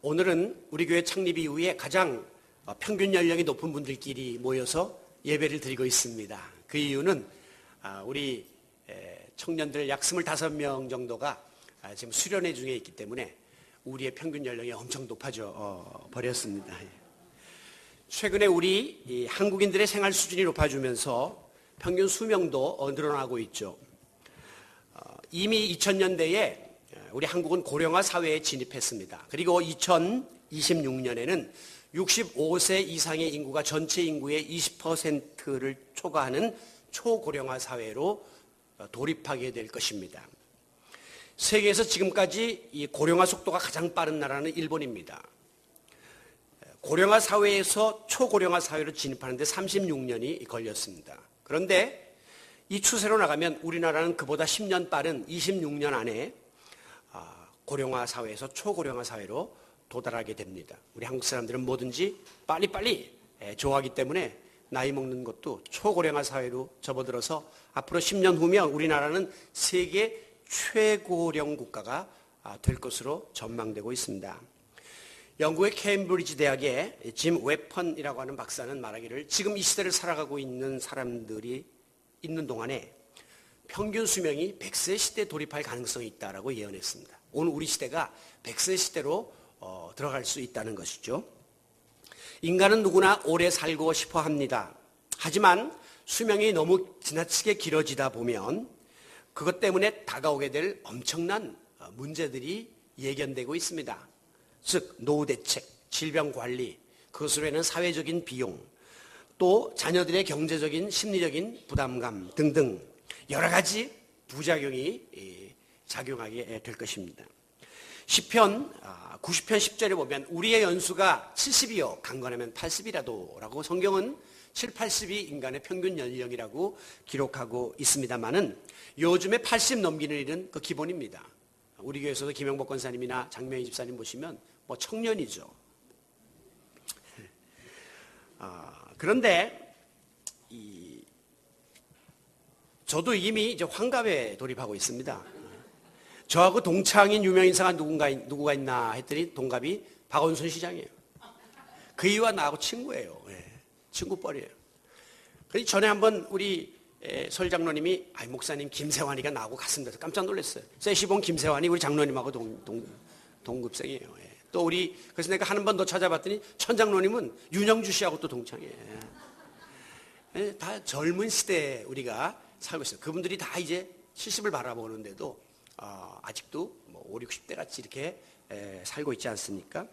오늘은 우리 교회 창립 이후에 가장 평균 연령이 높은 분들끼리 모여서 예배를 드리고 있습니다. 그 이유는 우리 청년들 약 25명 정도가 지금 수련회 중에 있기 때문에 우리의 평균 연령이 엄청 높아져 버렸습니다. 최근에 우리 한국인들의 생활 수준이 높아지면서 평균 수명도 늘어나고 있죠. 이미 2000년대에 우리 한국은 고령화 사회에 진입했습니다. 그리고 2026년에는 65세 이상의 인구가 전체 인구의 20%를 초과하는 초고령화 사회로 돌입하게 될 것입니다. 세계에서 지금까지 이 고령화 속도가 가장 빠른 나라는 일본입니다. 고령화 사회에서 초고령화 사회로 진입하는데 36년이 걸렸습니다. 그런데 이 추세로 나가면 우리나라는 그보다 10년 빠른 26년 안에 고령화 사회에서 초고령화 사회로 도달하게 됩니다. 우리 한국 사람들은 뭐든지 빨리빨리 좋아하기 때문에 나이 먹는 것도 초고령화 사회로 접어들어서 앞으로 10년 후면 우리나라는 세계 최고령 국가가 될 것으로 전망되고 있습니다. 영국의 케임브리지 대학의 짐 웨펀이라고 하는 박사는 말하기를 지금 이 시대를 살아가고 있는 사람들이 있는 동안에 평균 수명이 100세 시대에 돌입할 가능성이 있다고 예언했습니다. 오늘 우리 시대가 100세 시대로 들어갈 수 있다는 것이죠. 인간은 누구나 오래 살고 싶어 합니다. 하지만 수명이 너무 지나치게 길어지다 보면 그것 때문에 다가오게 될 엄청난 문제들이 예견되고 있습니다. 즉 노후 대책, 질병 관리, 그것으로 인한 사회적인 비용, 또 자녀들의 경제적인 심리적인 부담감 등등 여러 가지 부작용이 작용하게 될 것입니다. 시편 90편 10절에 보면 우리의 연수가 70이요 강건하면 80이라도 라고 성경은 7, 80이 인간의 평균 연령이라고 기록하고 있습니다만은 요즘에 80 넘기는 일은 그 기본입니다. 우리 교회에서도 김영복 권사님이나 장명희 집사님 보시면 뭐 청년이죠. 그런데 저도 이미 이제 환갑에 돌입하고 있습니다. 저하고 동창인 유명인사가 누구가 있나 했더니 동갑이 박원순 시장이에요. 그 이유와 나하고 친구예요. 친구뻘이에요. 그래서 전에 한번 우리 설 장로님이 목사님 김세환이가 나하고 같습니다. 깜짝 놀랐어요. 세시봉 김세환이 우리 장로님하고 동급생이에요. 또 우리 그래서 내가 한 번 더 찾아봤더니 천 장로님은 윤영주 씨하고 또 동창이에요. 다 젊은 시대에 우리가 살고 있어요. 그분들이 다 이제 70을 바라보는데도 아직도 뭐 5, 60대 같이 이렇게 살고 있지 않습니까?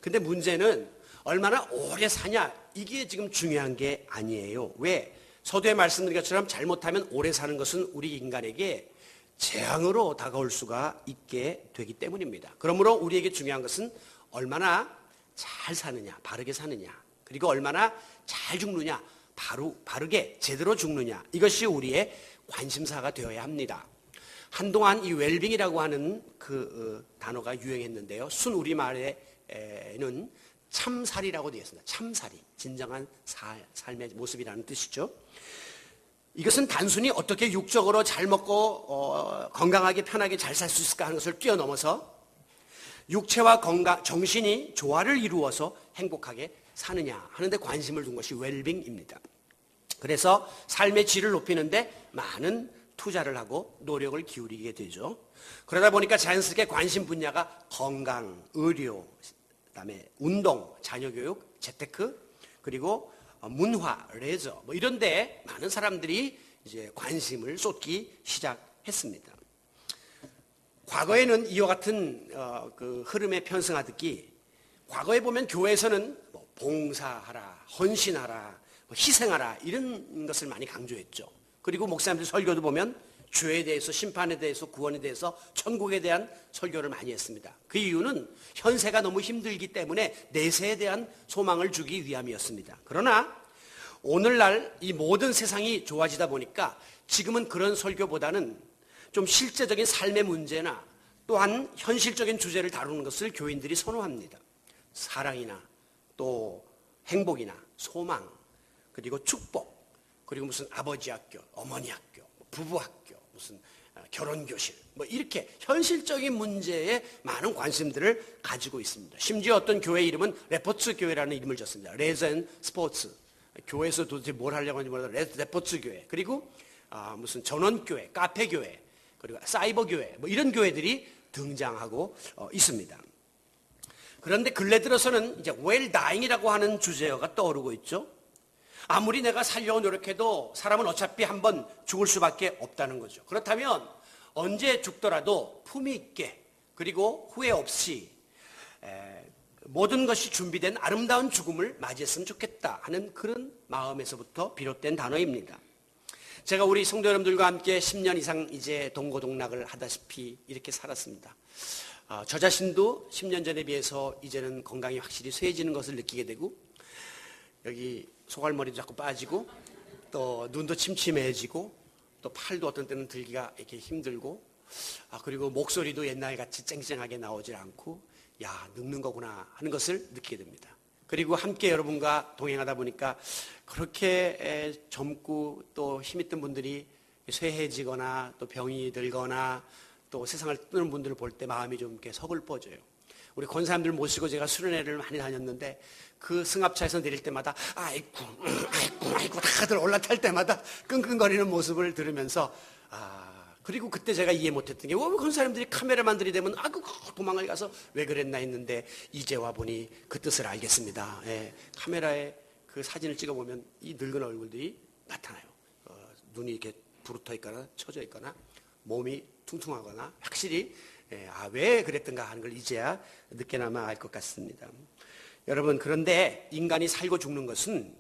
근데 문제는 얼마나 오래 사냐 이게 지금 중요한 게 아니에요. 왜? 서두에 말씀드린 것처럼 잘못하면 오래 사는 것은 우리 인간에게 재앙으로 다가올 수가 있게 되기 때문입니다. 그러므로 우리에게 중요한 것은 얼마나 잘 사느냐, 바르게 사느냐, 그리고 얼마나 잘 죽느냐, 바르게 제대로 죽느냐, 이것이 우리의 관심사가 되어야 합니다. 한동안 이 웰빙이라고 하는 그 단어가 유행했는데요. 순 우리말에는 참살이라고 되어 있습니다. 참살이 진정한 삶의 모습이라는 뜻이죠. 이것은 단순히 어떻게 육적으로 잘 먹고 건강하게 편하게 잘 살 수 있을까 하는 것을 뛰어넘어서 육체와 건강, 정신이 조화를 이루어서 행복하게 사느냐 하는 데 관심을 둔 것이 웰빙입니다. 그래서 삶의 질을 높이는데 많은 투자를 하고 노력을 기울이게 되죠. 그러다 보니까 자연스럽게 관심 분야가 건강, 의료, 그다음에 운동, 자녀교육, 재테크, 그리고 문화, 레저 뭐 이런 데 많은 사람들이 이제 관심을 쏟기 시작했습니다. 과거에는 이와 같은 그 흐름에 편승하듯이 과거에 보면 교회에서는 뭐 봉사하라, 헌신하라, 뭐 희생하라 이런 것을 많이 강조했죠. 그리고 목사님들 설교도 보면 죄에 대해서, 심판에 대해서, 구원에 대해서, 천국에 대한 설교를 많이 했습니다. 그 이유는 현세가 너무 힘들기 때문에 내세에 대한 소망을 주기 위함이었습니다. 그러나 오늘날 이 모든 세상이 좋아지다 보니까 지금은 그런 설교보다는 좀 실제적인 삶의 문제나 또한 현실적인 주제를 다루는 것을 교인들이 선호합니다. 사랑이나 또 행복이나 소망, 그리고 축복, 그리고 무슨 아버지 학교, 어머니 학교, 부부 학교, 무슨 결혼교실, 뭐 이렇게 현실적인 문제에 많은 관심들을 가지고 있습니다. 심지어 어떤 교회 이름은 레포츠 교회라는 이름을 줬습니다. 레전 스포츠. 교회에서 도대체 뭘 하려고 하는지 몰라도 레포츠 교회. 그리고 무슨 전원교회, 카페교회, 그리고 사이버교회, 뭐 이런 교회들이 등장하고 있습니다. 그런데 근래 들어서는 이제 well dying이라고 하는 주제어가 떠오르고 있죠. 아무리 내가 살려고 노력해도 사람은 어차피 한번 죽을 수밖에 없다는 거죠. 그렇다면 언제 죽더라도 품위 있게 그리고 후회 없이 모든 것이 준비된 아름다운 죽음을 맞이했으면 좋겠다 하는 그런 마음에서부터 비롯된 단어입니다. 제가 우리 성도 여러분들과 함께 10년 이상 이제 동고동락을 하다시피 이렇게 살았습니다. 저 자신도 10년 전에 비해서 이제는 건강이 확실히 쇠해지는 것을 느끼게 되고 여기 소갈머리도 자꾸 빠지고 또 눈도 침침해지고 또 팔도 어떤 때는 들기가 이렇게 힘들고 그리고 목소리도 옛날같이 쨍쨍하게 나오질 않고 야 늙는 거구나 하는 것을 느끼게 됩니다. 그리고 함께 여러분과 동행하다 보니까 그렇게 젊고 또 힘있던 분들이 쇠해지거나 또 병이 들거나 또 세상을 떠는 분들을 볼 때 마음이 좀 이렇게 서글퍼져요. 우리 권사님들 모시고 제가 수련회를 많이 다녔는데 그 승합차에서 내릴 때마다 아이고 다들 올라탈 때마다 끙끙거리는 모습을 들으면서 그리고 그때 제가 이해 못했던 게 왜 권사님들이 카메라만 들이대면 도망을 가서 왜 그랬나 했는데 이제 와보니 그 뜻을 알겠습니다. 예, 카메라에 그 사진을 찍어보면 이 늙은 얼굴들이 나타나요. 눈이 이렇게 부르터 있거나 처져 있거나 몸이 퉁퉁하거나 확실히 왜 그랬던가 하는 걸 이제야 늦게나마 알 것 같습니다. 여러분 그런데 인간이 살고 죽는 것은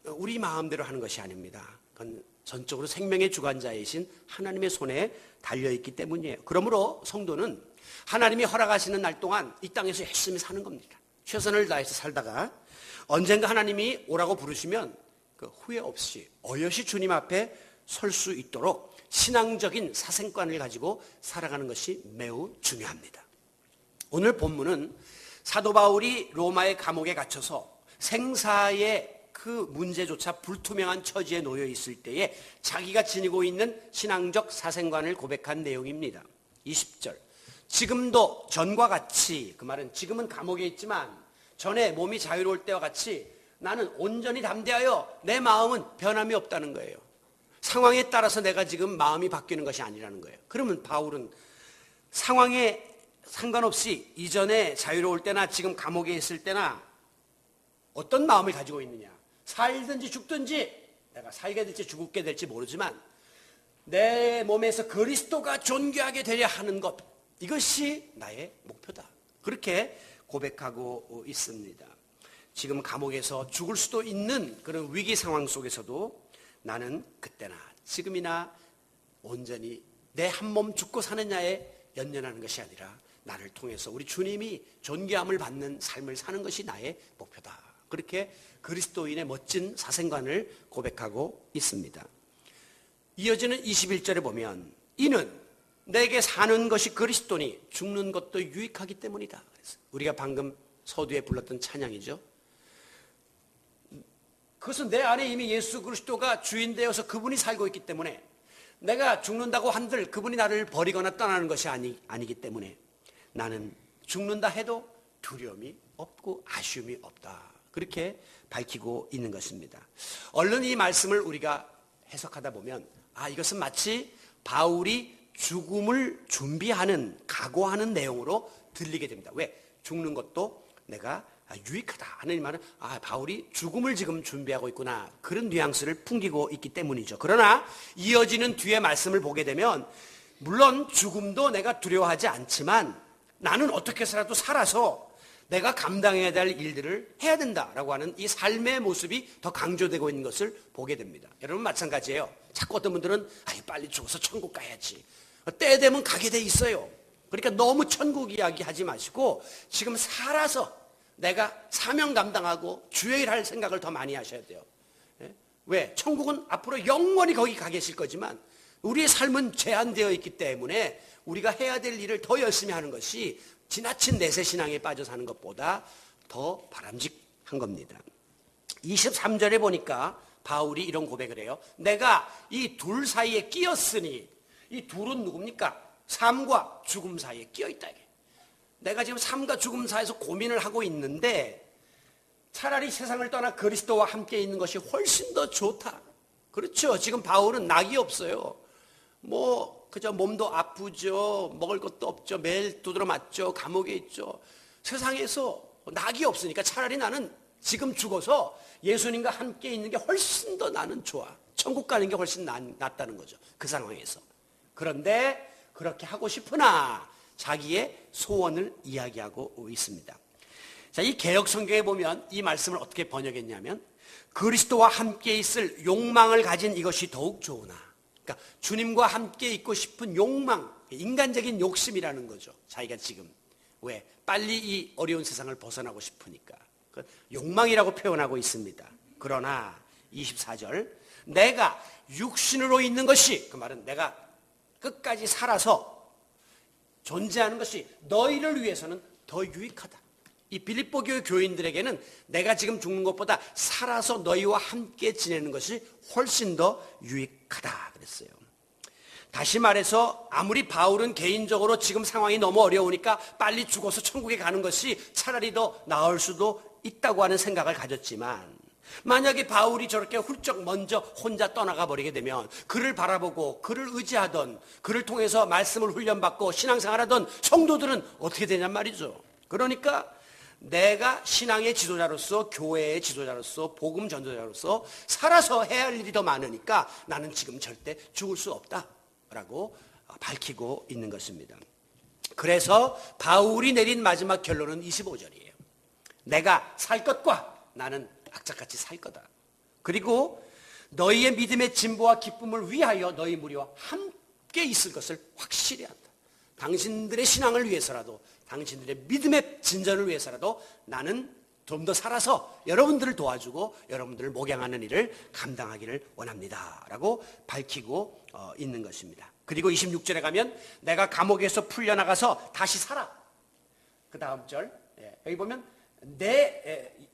우리 마음대로 하는 것이 아닙니다. 그건 전적으로 생명의 주관자이신 하나님의 손에 달려있기 때문이에요. 그러므로 성도는 하나님이 허락하시는 날 동안 이 땅에서 열심히 사는 겁니다. 최선을 다해서 살다가 언젠가 하나님이 오라고 부르시면 그 후회 없이 어여시 주님 앞에 설 수 있도록 신앙적인 사생관을 가지고 살아가는 것이 매우 중요합니다. 오늘 본문은 사도 바울이 로마의 감옥에 갇혀서 생사의 그 문제조차 불투명한 처지에 놓여 있을 때에 자기가 지니고 있는 신앙적 사생관을 고백한 내용입니다. 20절 지금도 전과 같이, 그 말은 지금은 감옥에 있지만 전에 몸이 자유로울 때와 같이 나는 온전히 담대하여 내 마음은 변함이 없다는 거예요. 상황에 따라서 내가 지금 마음이 바뀌는 것이 아니라는 거예요. 그러면 바울은 상황에 상관없이 이전에 자유로울 때나 지금 감옥에 있을 때나 어떤 마음을 가지고 있느냐. 살든지 죽든지 내가 살게 될지 죽게 될지 모르지만 내 몸에서 그리스도가 존귀하게 되려 하는 것, 이것이 나의 목표다. 그렇게 고백하고 있습니다. 지금 감옥에서 죽을 수도 있는 그런 위기 상황 속에서도 나는 그때나 지금이나 온전히 내 한 몸 죽고 사느냐에 연연하는 것이 아니라 나를 통해서 우리 주님이 존귀함을 받는 삶을 사는 것이 나의 목표다. 그렇게 그리스도인의 멋진 사생관을 고백하고 있습니다. 이어지는 21절에 보면 이는 내게 사는 것이 그리스도니 죽는 것도 유익하기 때문이다. 우리가 방금 서두에 불렀던 찬양이죠. 그것은 내 안에 이미 예수 그리스도가 주인 되어서 그분이 살고 있기 때문에 내가 죽는다고 한들 그분이 나를 버리거나 떠나는 것이 아니기 때문에 나는 죽는다 해도 두려움이 없고 아쉬움이 없다. 그렇게 밝히고 있는 것입니다. 얼른 이 말씀을 우리가 해석하다 보면 이것은 마치 바울이 죽음을 준비하는, 각오하는 내용으로 들리게 됩니다. 왜? 죽는 것도 내가 유익하다 하는 이 말은 바울이 죽음을 지금 준비하고 있구나, 그런 뉘앙스를 풍기고 있기 때문이죠. 그러나 이어지는 뒤에 말씀을 보게 되면 물론 죽음도 내가 두려워하지 않지만 나는 어떻게 해서라도 살아서 내가 감당해야 될 일들을 해야 된다라고 하는 이 삶의 모습이 더 강조되고 있는 것을 보게 됩니다. 여러분 마찬가지예요. 자꾸 어떤 분들은 빨리 죽어서 천국 가야지, 때 되면 가게 돼 있어요. 그러니까 너무 천국 이야기 하지 마시고 지금 살아서 내가 사명 감당하고 주의 일 할 생각을 더 많이 하셔야 돼요. 왜? 천국은 앞으로 영원히 거기 가 계실 거지만 우리의 삶은 제한되어 있기 때문에 우리가 해야 될 일을 더 열심히 하는 것이 지나친 내세 신앙에 빠져 사는 것보다 더 바람직한 겁니다. 23절에 보니까 바울이 이런 고백을 해요. 내가 이 둘 사이에 끼었으니 이 둘은 누굽니까? 삶과 죽음 사이에 끼어 있다. 내가 지금 삶과 죽음 사이에서 고민을 하고 있는데 차라리 세상을 떠나 그리스도와 함께 있는 것이 훨씬 더 좋다. 그렇죠. 지금 바울은 낙이 없어요. 그저 몸도 아프죠. 먹을 것도 없죠. 매일 두드러 맞죠. 감옥에 있죠. 세상에서 낙이 없으니까 차라리 나는 지금 죽어서 예수님과 함께 있는 게 훨씬 더 나는 좋아. 천국 가는 게 훨씬 낫다는 거죠. 그 상황에서. 그런데 그렇게 하고 싶으나 자기의 소원을 이야기하고 있습니다. 자, 이 개역 성경에 보면 이 말씀을 어떻게 번역했냐면 그리스도와 함께 있을 욕망을 가진 이것이 더욱 좋으나, 그러니까 주님과 함께 있고 싶은 욕망, 인간적인 욕심이라는 거죠. 자기가 지금 왜 빨리 이 어려운 세상을 벗어나고 싶으니까 그 욕망이라고 표현하고 있습니다. 그러나 24절 내가 육신으로 있는 것이, 그 말은 내가 끝까지 살아서 존재하는 것이 너희를 위해서는 더 유익하다. 이 빌립보 교회 교인들에게는 내가 지금 죽는 것보다 살아서 너희와 함께 지내는 것이 훨씬 더 유익하다 그랬어요. 다시 말해서 아무리 바울은 개인적으로 지금 상황이 너무 어려우니까 빨리 죽어서 천국에 가는 것이 차라리 더 나을 수도 있다고 하는 생각을 가졌지만, 만약에 바울이 저렇게 훌쩍 먼저 혼자 떠나가 버리게 되면 그를 바라보고 그를 의지하던, 그를 통해서 말씀을 훈련받고 신앙생활하던 성도들은 어떻게 되냔 말이죠. 그러니까 내가 신앙의 지도자로서, 교회의 지도자로서, 복음 전도자로서 살아서 해야 할 일이 더 많으니까 나는 지금 절대 죽을 수 없다라고 밝히고 있는 것입니다. 그래서 바울이 내린 마지막 결론은 25절이에요. 내가 살 것과 나는 악착같이 살 거다. 그리고 너희의 믿음의 진보와 기쁨을 위하여 너희 무리와 함께 있을 것을 확실히 한다. 당신들의 신앙을 위해서라도, 당신들의 믿음의 진전을 위해서라도 나는 좀 더 살아서 여러분들을 도와주고 여러분들을 목양하는 일을 감당하기를 원합니다 라고 밝히고 있는 것입니다. 그리고 26절에 가면 내가 감옥에서 풀려나가서 다시 살아. 그 다음 절 여기 보면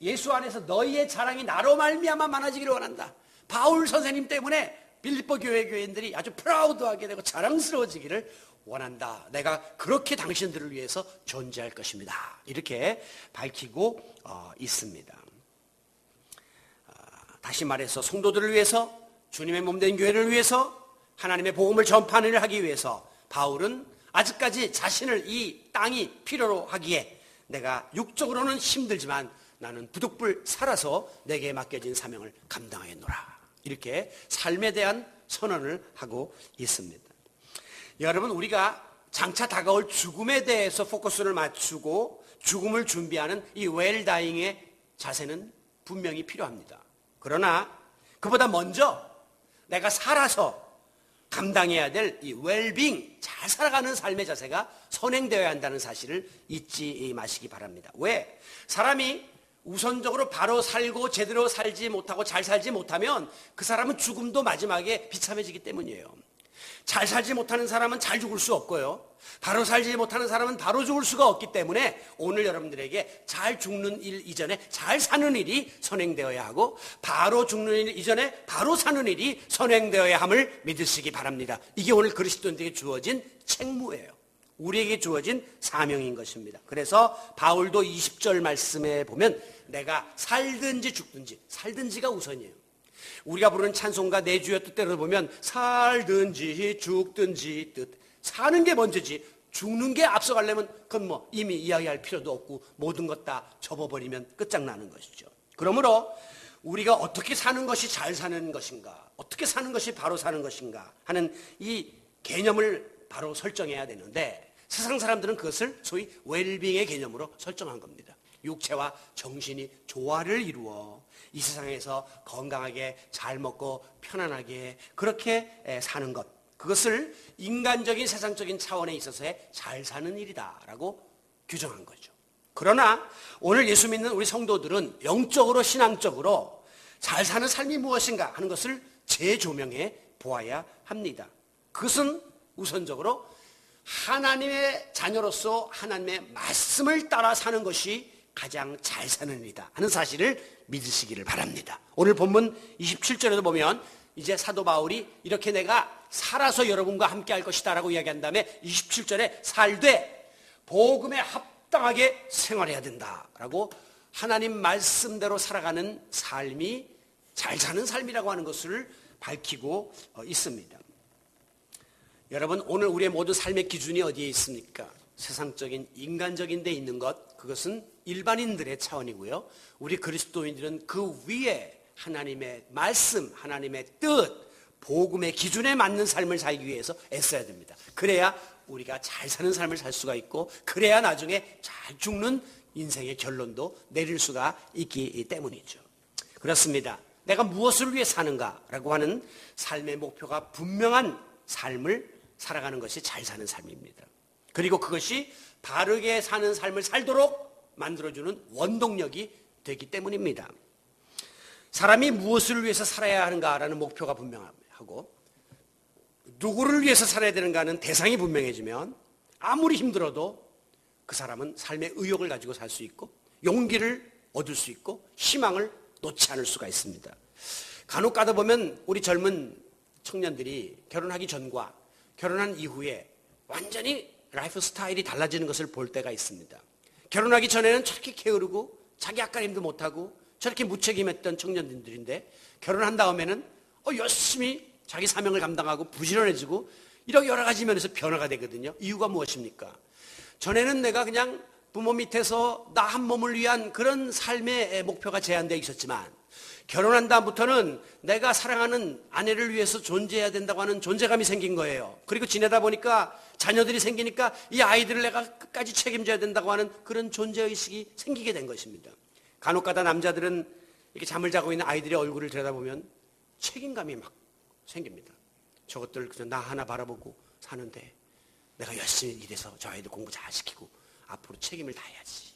예수 안에서 너희의 자랑이 나로 말미암아 많아지기를 원한다. 바울 선생님 때문에 빌립보 교회 교인들이 아주 프라우드하게 되고 자랑스러워지기를 원한다. 내가 그렇게 당신들을 위해서 존재할 것입니다. 이렇게 밝히고 있습니다. 다시 말해서 성도들을 위해서, 주님의 몸된 교회를 위해서, 하나님의 복음을 전파하는 일을 하기 위해서 바울은 아직까지 자신을 이 땅이 필요로 하기에 내가 육적으로는 힘들지만 나는 부득불 살아서 내게 맡겨진 사명을 감당하겠노라. 이렇게 삶에 대한 선언을 하고 있습니다. 여러분, 우리가 장차 다가올 죽음에 대해서 포커스를 맞추고 죽음을 준비하는 이 웰다잉의 자세는 분명히 필요합니다. 그러나 그보다 먼저 내가 살아서 감당해야 될 이 웰빙, 잘 살아가는 삶의 자세가 선행되어야 한다는 사실을 잊지 마시기 바랍니다. 왜? 사람이 우선적으로 바로 살고 제대로 살지 못하고 잘 살지 못하면 그 사람은 죽음도 마지막에 비참해지기 때문이에요. 잘 살지 못하는 사람은 잘 죽을 수 없고요, 바로 살지 못하는 사람은 바로 죽을 수가 없기 때문에 오늘 여러분들에게 잘 죽는 일 이전에 잘 사는 일이 선행되어야 하고, 바로 죽는 일 이전에 바로 사는 일이 선행되어야 함을 믿으시기 바랍니다. 이게 오늘 그리스도인들에게 주어진 책무예요. 우리에게 주어진 사명인 것입니다. 그래서 바울도 20절 말씀에 보면 내가 살든지 죽든지, 살든지가 우선이에요. 우리가 부르는 찬송가 내 주여 뜻대로 보면 살든지 죽든지 뜻, 사는 게 먼저지 죽는 게 앞서가려면 그건 이미 이야기할 필요도 없고 모든 것 다 접어버리면 끝장나는 것이죠. 그러므로 우리가 어떻게 사는 것이 잘 사는 것인가, 어떻게 사는 것이 바로 사는 것인가 하는 이 개념을 바로 설정해야 되는데, 세상 사람들은 그것을 소위 웰빙의 개념으로 설정한 겁니다. 육체와 정신이 조화를 이루어 이 세상에서 건강하게 잘 먹고 편안하게 그렇게 사는 것, 그것을 인간적인 세상적인 차원에 있어서의 잘 사는 일이다라고 규정한 거죠. 그러나 오늘 예수 믿는 우리 성도들은 영적으로, 신앙적으로 잘 사는 삶이 무엇인가 하는 것을 재조명해 보아야 합니다. 그것은 우선적으로 하나님의 자녀로서 하나님의 말씀을 따라 사는 것이 가장 잘 사는 일이다 하는 사실을 믿으시기를 바랍니다. 오늘 본문 27절에도 보면 이제 사도 바울이 이렇게 내가 살아서 여러분과 함께 할 것이다 라고 이야기한 다음에 27절에 살되 복음에 합당하게 생활해야 된다라고 하나님 말씀대로 살아가는 삶이 잘 사는 삶이라고 하는 것을 밝히고 있습니다. 여러분, 오늘 우리의 모든 삶의 기준이 어디에 있습니까? 세상적인 인간적인 데 있는 것, 그것은 일반인들의 차원이고요. 우리 그리스도인들은 그 위에 하나님의 말씀, 하나님의 뜻, 복음의 기준에 맞는 삶을 살기 위해서 애써야 됩니다. 그래야 우리가 잘 사는 삶을 살 수가 있고, 그래야 나중에 잘 죽는 인생의 결론도 내릴 수가 있기 때문이죠. 그렇습니다. 내가 무엇을 위해 사는가라고 하는 삶의 목표가 분명한 삶을 살아가는 것이 잘 사는 삶입니다. 그리고 그것이 바르게 사는 삶을 살도록 만들어주는 원동력이 되기 때문입니다. 사람이 무엇을 위해서 살아야 하는가라는 목표가 분명하고 누구를 위해서 살아야 되는가는 대상이 분명해지면 아무리 힘들어도 그 사람은 삶의 의욕을 가지고 살 수 있고 용기를 얻을 수 있고 희망을 놓지 않을 수가 있습니다. 간혹 가다 보면 우리 젊은 청년들이 결혼하기 전과 결혼한 이후에 완전히 라이프 스타일이 달라지는 것을 볼 때가 있습니다. 결혼하기 전에는 저렇게 게으르고 자기 앞가림도 못하고 저렇게 무책임했던 청년들인데 결혼한 다음에는 열심히 자기 사명을 감당하고 부지런해지고 이렇게 여러 가지 면에서 변화가 되거든요. 이유가 무엇입니까? 전에는 내가 그냥 부모 밑에서 나 한 몸을 위한 그런 삶의 목표가 제한되어 있었지만 결혼한 다음부터는 내가 사랑하는 아내를 위해서 존재해야 된다고 하는 존재감이 생긴 거예요. 그리고 지내다 보니까 자녀들이 생기니까 이 아이들을 내가 끝까지 책임져야 된다고 하는 그런 존재의식이 생기게 된 것입니다. 간혹가다 남자들은 이렇게 잠을 자고 있는 아이들의 얼굴을 들여다보면 책임감이 막 생깁니다. 저것들 그냥 나 하나 바라보고 사는데 내가 열심히 일해서 저 아이들 공부 잘 시키고 앞으로 책임을 다해야지.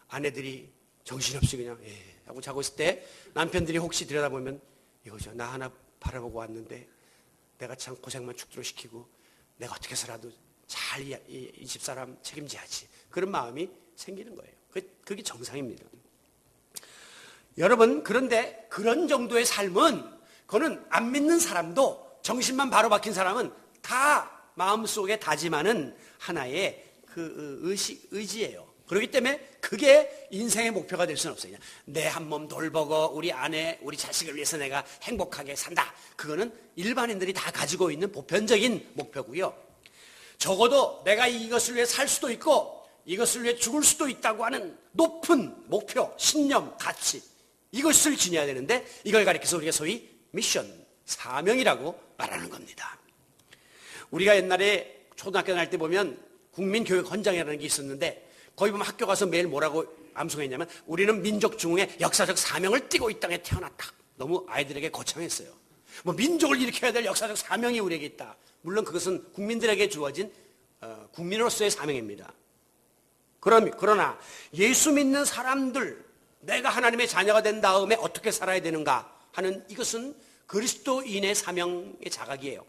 아내들이 정신없이 그냥 하고 자고 있을 때 남편들이 혹시 들여다보면 이거죠. 나 하나 바라보고 왔는데 내가 참 고생만 죽도록 시키고 내가 어떻게 해서라도 잘 이 집사람 책임져야지. 그런 마음이 생기는 거예요. 그게 정상입니다. 여러분, 그런데 그런 정도의 삶은 그거는 안 믿는 사람도 정신만 바로 박힌 사람은 다 마음속에 다짐하는 하나의 그 의지예요. 그렇기 때문에 그게 인생의 목표가 될 수는 없어요. 내 한 몸 돌보고 우리 아내, 우리 자식을 위해서 내가 행복하게 산다. 그거는 일반인들이 다 가지고 있는 보편적인 목표고요. 적어도 내가 이것을 위해 살 수도 있고 이것을 위해 죽을 수도 있다고 하는 높은 목표, 신념, 가치 이것을 지녀야 되는데 이걸 가리켜서 우리가 소위 미션, 사명이라고 말하는 겁니다. 우리가 옛날에 초등학교 다닐 때 보면 국민교육헌장이라는 게 있었는데 거기 보면 학교 가서 매일 뭐라고 암송했냐면 우리는 민족 중흥의 역사적 사명을 띠고 이 땅에 태어났다. 너무 아이들에게 거창했어요. 뭐 민족을 일으켜야 될 역사적 사명이 우리에게 있다. 물론 그것은 국민들에게 주어진 국민으로서의 사명입니다. 그러나 예수 믿는 사람들, 내가 하나님의 자녀가 된 다음에 어떻게 살아야 되는가 하는 이것은 그리스도인의 사명의 자각이에요.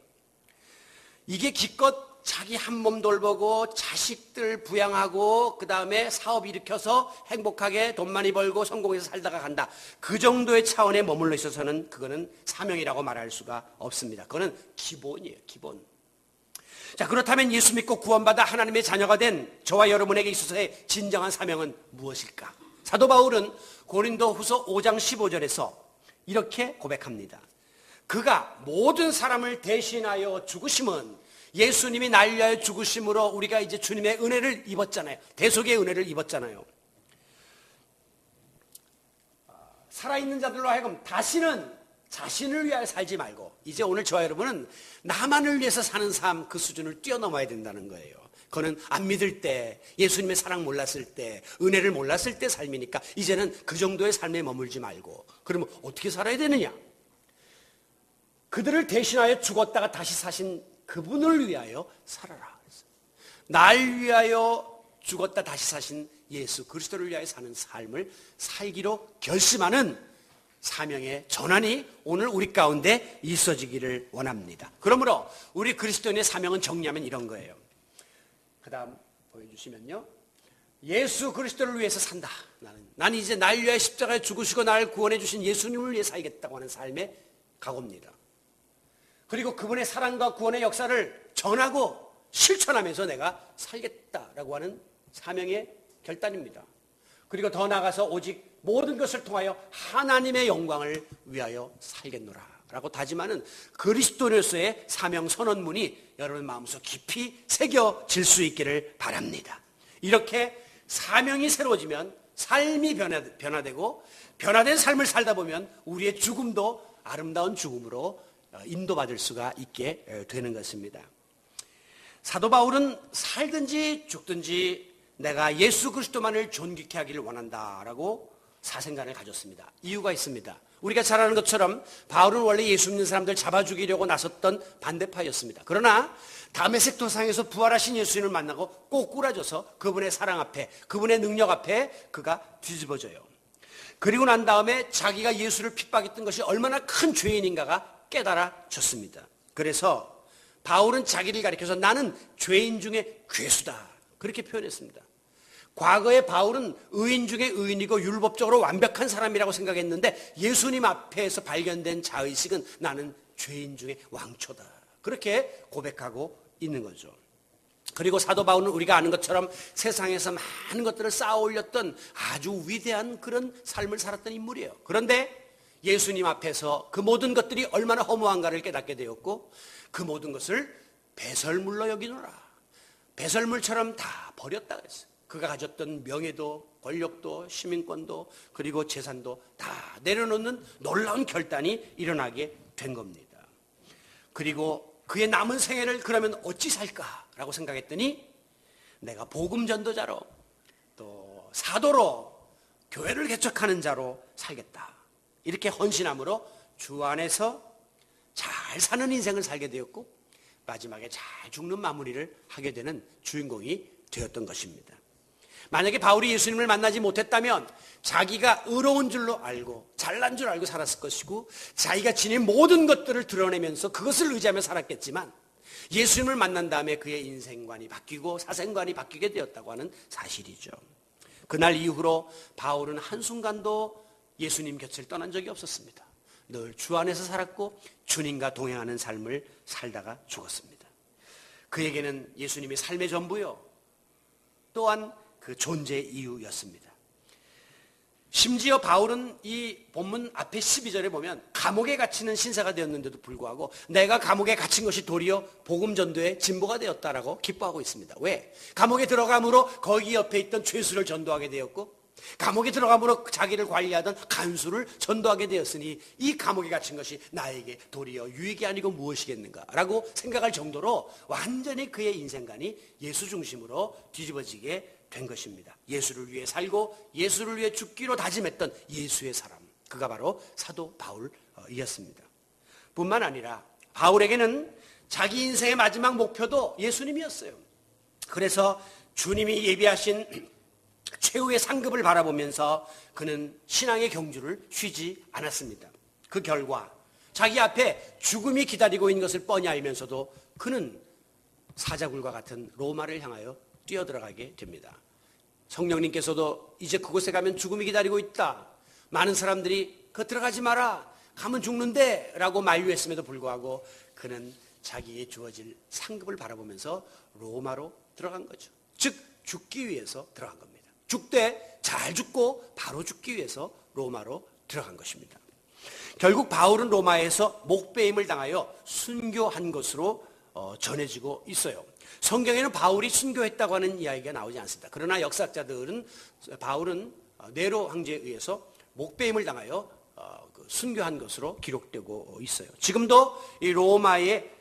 이게 기껏 자기 한 몸 돌보고 자식들 부양하고 그 다음에 사업 일으켜서 행복하게 돈 많이 벌고 성공해서 살다가 간다. 그 정도의 차원에 머물러 있어서는 그거는 사명이라고 말할 수가 없습니다. 그거는 기본이에요. 기본. 자, 그렇다면 예수 믿고 구원받아 하나님의 자녀가 된 저와 여러분에게 있어서의 진정한 사명은 무엇일까? 사도 바울은 고린도후서 5장 15절에서 이렇게 고백합니다. 그가 모든 사람을 대신하여 죽으심은 예수님이 날 위하여 죽으심으로 우리가 이제 주님의 은혜를 입었잖아요. 대속의 은혜를 입었잖아요. 살아있는 자들로 하여금 다시는 자신을 위하여 살지 말고 이제 오늘 저와 여러분은 나만을 위해서 사는 삶 그 수준을 뛰어넘어야 된다는 거예요. 그거는 안 믿을 때, 예수님의 사랑 몰랐을 때, 은혜를 몰랐을 때 삶이니까 이제는 그 정도의 삶에 머물지 말고 그러면 어떻게 살아야 되느냐? 그들을 대신하여 죽었다가 다시 사신 그분을 위하여 살아라. 날 위하여 죽었다 다시 사신 예수 그리스도를 위하여 사는 삶을 살기로 결심하는 사명의 전환이 오늘 우리 가운데 있어지기를 원합니다. 그러므로 우리 그리스도인의 사명은 정리하면 이런 거예요. 그 다음 보여주시면요. 예수 그리스도를 위해서 산다. 나는 이제 날 위하여 십자가에 죽으시고 나를 구원해 주신 예수님을 위해 살겠다고 하는 삶의 각오입니다. 그리고 그분의 사랑과 구원의 역사를 전하고 실천하면서 내가 살겠다라고 하는 사명의 결단입니다. 그리고 더 나아가서 오직 모든 것을 통하여 하나님의 영광을 위하여 살겠노라 라고 다짐하는 그리스도로서의 사명 선언문이 여러분 마음속 깊이 새겨질 수 있기를 바랍니다. 이렇게 사명이 새로워지면 삶이 변화되고 변화된 삶을 살다 보면 우리의 죽음도 아름다운 죽음으로 인도받을 수가 있게 되는 것입니다. 사도 바울은 살든지 죽든지 내가 예수 그리스도만을 존귀케 하기를 원한다라고 사생관을 가졌습니다. 이유가 있습니다. 우리가 잘 아는 것처럼 바울은 원래 예수 믿는 사람들 잡아 죽이려고 나섰던 반대파였습니다. 그러나 다메섹 도상에서 부활하신 예수님을 만나고 꼬꾸라져서 그분의 사랑 앞에, 그분의 능력 앞에 그가 뒤집어져요. 그리고 난 다음에 자기가 예수를 핍박했던 것이 얼마나 큰 죄인인가가 깨달아졌습니다. 그래서 바울은 자기를 가리켜서 나는 죄인 중에 괴수다 그렇게 표현했습니다. 과거에 바울은 의인 중에 의인이고 율법적으로 완벽한 사람이라고 생각했는데 예수님 앞에서 발견된 자의식은 나는 죄인 중에 왕초다 그렇게 고백하고 있는 거죠. 그리고 사도 바울은 우리가 아는 것처럼 세상에서 많은 것들을 쌓아 올렸던 아주 위대한 그런 삶을 살았던 인물이에요. 그런데 예수님 앞에서 그 모든 것들이 얼마나 허무한가를 깨닫게 되었고 그 모든 것을 배설물로 여기노라. 배설물처럼 다 버렸다 그랬어요. 그가 가졌던 명예도 권력도 시민권도 그리고 재산도 다 내려놓는 놀라운 결단이 일어나게 된 겁니다. 그리고 그의 남은 생애를 그러면 어찌 살까라고 생각했더니 내가 복음 전도자로 또 사도로 교회를 개척하는 자로 살겠다. 이렇게 헌신함으로 주 안에서 잘 사는 인생을 살게 되었고 마지막에 잘 죽는 마무리를 하게 되는 주인공이 되었던 것입니다. 만약에 바울이 예수님을 만나지 못했다면 자기가 의로운 줄로 알고 잘난 줄 알고 살았을 것이고 자기가 지닌 모든 것들을 드러내면서 그것을 의지하며 살았겠지만 예수님을 만난 다음에 그의 인생관이 바뀌고 사생관이 바뀌게 되었다고 하는 사실이죠. 그날 이후로 바울은 한순간도 예수님 곁을 떠난 적이 없었습니다. 늘 주 안에서 살았고 주님과 동행하는 삶을 살다가 죽었습니다. 그에게는 예수님이 삶의 전부요 또한 그 존재의 이유였습니다. 심지어 바울은 이 본문 앞에 12절에 보면 감옥에 갇히는 신사가 되었는데도 불구하고 내가 감옥에 갇힌 것이 도리어 복음 전도의 진보가 되었다라고 기뻐하고 있습니다. 왜? 감옥에 들어감으로 거기 옆에 있던 죄수를 전도하게 되었고 감옥에 들어감으로 자기를 관리하던 간수를 전도하게 되었으니 이 감옥에 갇힌 것이 나에게 도리어 유익이 아니고 무엇이겠는가라고 생각할 정도로 완전히 그의 인생관이 예수 중심으로 뒤집어지게 된 것입니다. 예수를 위해 살고 예수를 위해 죽기로 다짐했던 예수의 사람, 그가 바로 사도 바울이었습니다. 뿐만 아니라 바울에게는 자기 인생의 마지막 목표도 예수님이었어요. 그래서 주님이 예비하신 최후의 상급을 바라보면서 그는 신앙의 경주를 쉬지 않았습니다. 그 결과 자기 앞에 죽음이 기다리고 있는 것을 뻔히 알면서도 그는 사자굴과 같은 로마를 향하여 뛰어들어가게 됩니다. 성령님께서도 이제 그곳에 가면 죽음이 기다리고 있다. 많은 사람들이 그 들어가지 마라. 가면 죽는데 라고 만류했음에도 불구하고 그는 자기의 주어질 상급을 바라보면서 로마로 들어간 거죠. 즉 죽기 위해서 들어간 겁니다. 죽되 잘 죽고 바로 죽기 위해서 로마로 들어간 것입니다. 결국 바울은 로마에서 목배임을 당하여 순교한 것으로 전해지고 있어요. 성경에는 바울이 순교했다고 하는 이야기가 나오지 않습니다. 그러나 역사학자들은 바울은 네로 황제에 의해서 목배임을 당하여 순교한 것으로 기록되고 있어요. 지금도 이 로마의